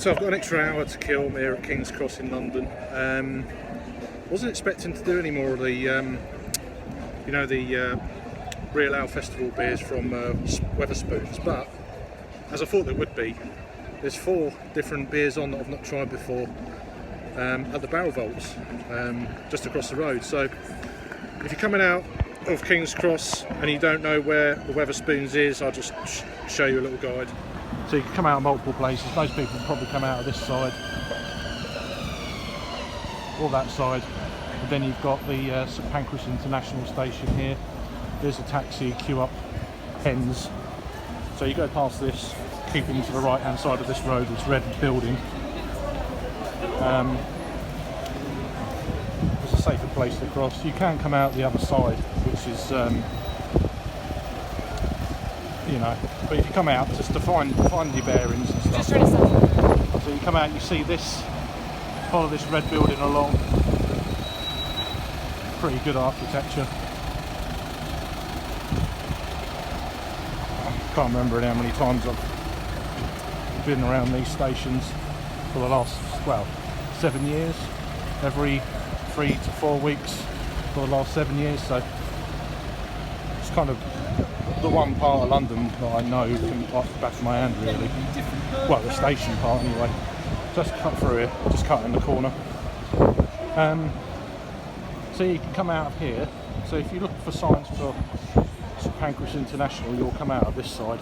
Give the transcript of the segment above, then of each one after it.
So I've got an extra hour to kill here at King's Cross in London. Wasn't expecting to do any more of the, you know, the Real Ale Festival beers from Wetherspoons, but as I thought there would be, there's 4 different beers on that I've not tried before at the Barrel Vaults, just across the road. So if you're coming out of King's Cross and you don't know where the Wetherspoons is, I'll just show you a little guide. So you can come out of multiple places. Most people probably come out of this side or that side, and then you've got the St Pancras International Station here. There's a taxi queue up Pens. So you go past this, keeping to the right hand side of this road, this red building. There's a safer place to cross. You can come out the other side, which is you know, but if you come out just to find your bearings and stuff. So you come out, you see this, follow this red building along. Pretty good architecture. I can't remember how many times I've been around these stations for the last, well, 7 years. Every 3 to 4 weeks for the last 7 years. So it's kind of the one part of London that I know off the back of my hand, really. Well, the station part anyway. Just cut through here, just cut in the corner. So you can come out of here. So if you look for signs for St Pancras International, you'll come out of this side,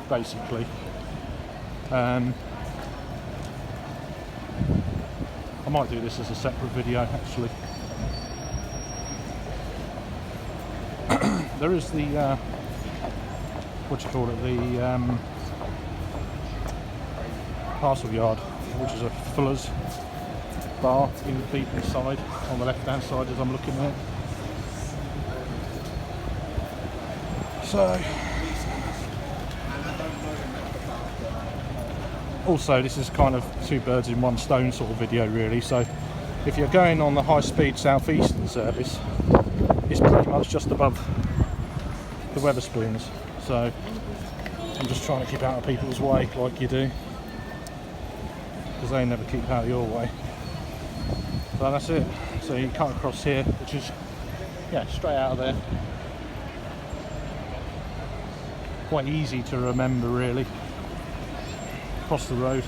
basically. I might do this as a separate video, actually. There is the what do you call it, the parcel yard, which is a Fuller's bar in the Beacon side, on the left hand side as I'm looking at it. So also, this is kind of 2 birds in 1 stone sort of video, really. So if you're going on the high speed southeastern service, it's pretty much just above the Wetherspoons. So I'm just trying to keep out of people's way, like you do, because they never keep out of your way. So that's it. So you cut across here, which is, yeah, straight out of there. Quite easy to remember, really. Across the road.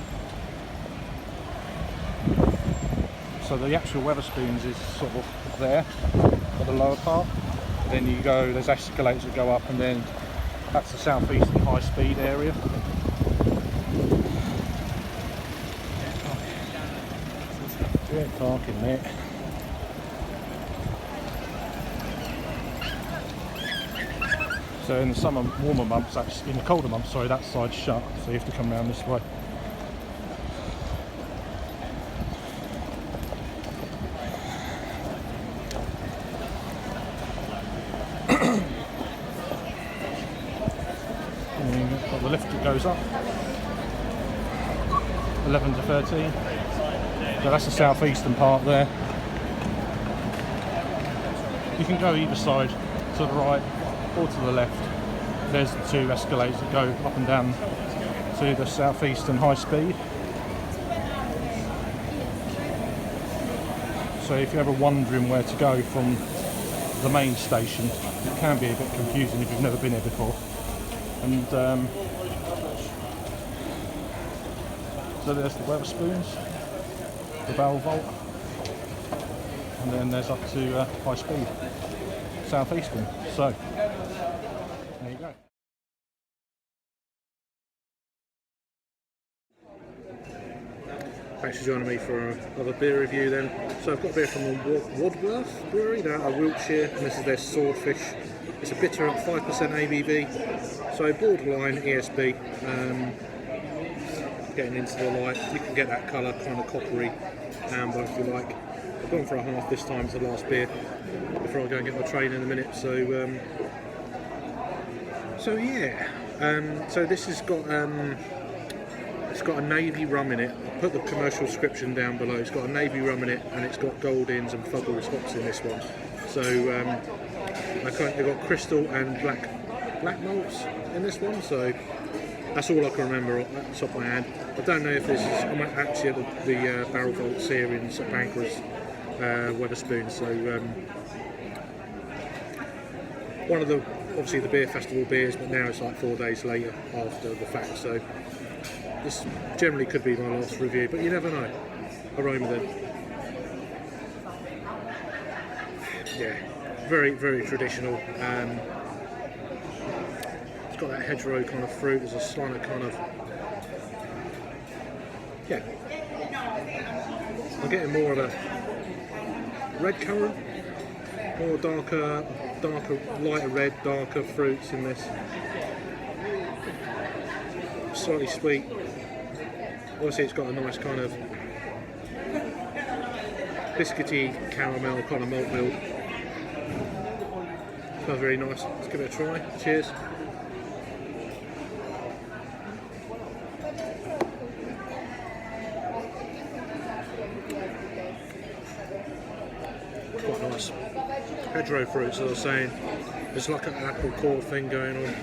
So the actual Wetherspoons is sort of there at the lower part. And then you go, there's escalators that go up, and then that's the southeastern high speed area. Great parking there. So in the summer, warmer months, in the colder months, sorry, that side's shut, so you have to come around this way. And then you've got the lift that goes up, 11 to 13. So that's the southeastern part there. You can go either side, to the right or to the left. There's the 2 escalators that go up and down to the southeastern high speed. So if you're ever wondering where to go from the main station, it can be a bit confusing if you've never been here before. And so there's the Wetherspoons, the Barrel Vault, and then there's up to high speed, southeastern. So there you go. Thanks for joining me for another beer review then. So I've got a beer from Wadworth Brewery, they're out of Wiltshire, and this is their Swordfish. It's a bitter at 5% ABV, so borderline ESB. Getting into the light, you can get that colour, kind of coppery amber if you like. I've gone for a half this time as the last beer before I go and get my train in a minute. So yeah. So this has got it's got a navy rum in it. I'll put the commercial description down below. It's got a navy rum in it, and it's got Goldings and Fuggles hops in this one. So I currently got crystal and black malts in this one. So That's all I can remember at the top of my hand. I don't know if this is, I'm actually at the Barrel Vaults here in St Pancras, Wetherspoon, so one of the, obviously the beer festival beers, but now it's like 4 days later after the fact, so this generally could be my last review, but you never know. Aroma then. Yeah, very, very traditional. It's got that hedgerow kind of fruit. There's a slight kind of, yeah. I'm getting more of a red currant, more darker, lighter red, darker fruits in this. Slightly sweet. Obviously, it's got a nice kind of biscuity caramel kind of malt milk. Smells very nice. Let's give it a try. Cheers. Quite nice. Hedgerow fruits, as I was saying. There's like an apple core thing going on.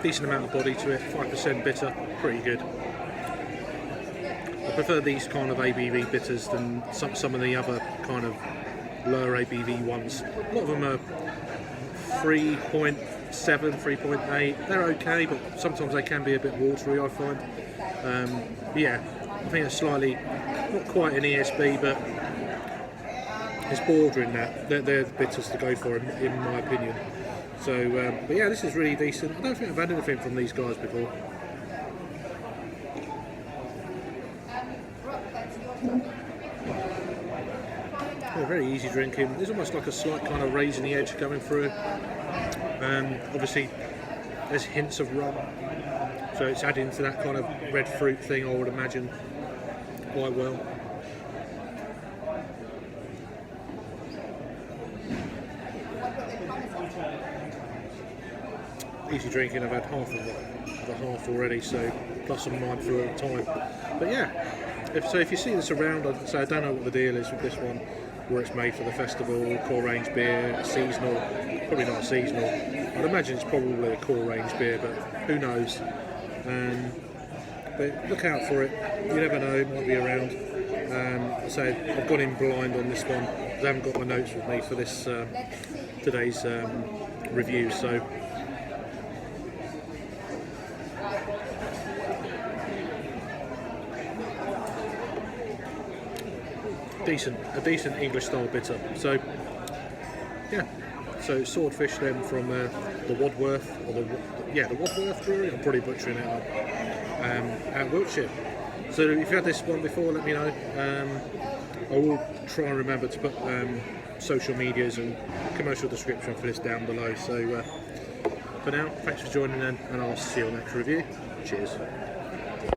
Decent amount of body to it, 5% bitter, pretty good. I prefer these kind of ABV bitters than some of the other kind of lower ABV ones. A lot of them are 3.7, 3.8. They're okay, but sometimes they can be a bit watery, I find. Yeah, I think it's slightly, not quite an ESB, but it's bordering that. They're the bitters to go for, in my opinion. So, but yeah, this is really decent. I don't think I've had anything from these guys before. Yeah, very easy drinking. There's almost like a slight kind of raisiny edge coming through. Obviously, there's hints of rum, so it's adding to that kind of red fruit thing, I would imagine, quite well. Easy drinking. I've had half of the half already, so plus some mind through at the time. But yeah, if you see this around, I'd say I don't know what the deal is with this one, where it's made for the festival, core range beer, seasonal, probably not seasonal. I'd imagine it's probably a core range beer, but who knows. But look out for it. You never know, it might be around. I say I've gone in blind on this one. I haven't got my notes with me for this today's review, so. A decent English style bitter. So yeah, so Swordfish then from the Wadworth, or the Wadworth brewery. I'm probably butchering it up. Out Wiltshire. So if you've had this one before, let me know. I will try and remember to put social medias and commercial description for this down below. So for now, thanks for joining in, and I'll see you on the next review. Cheers.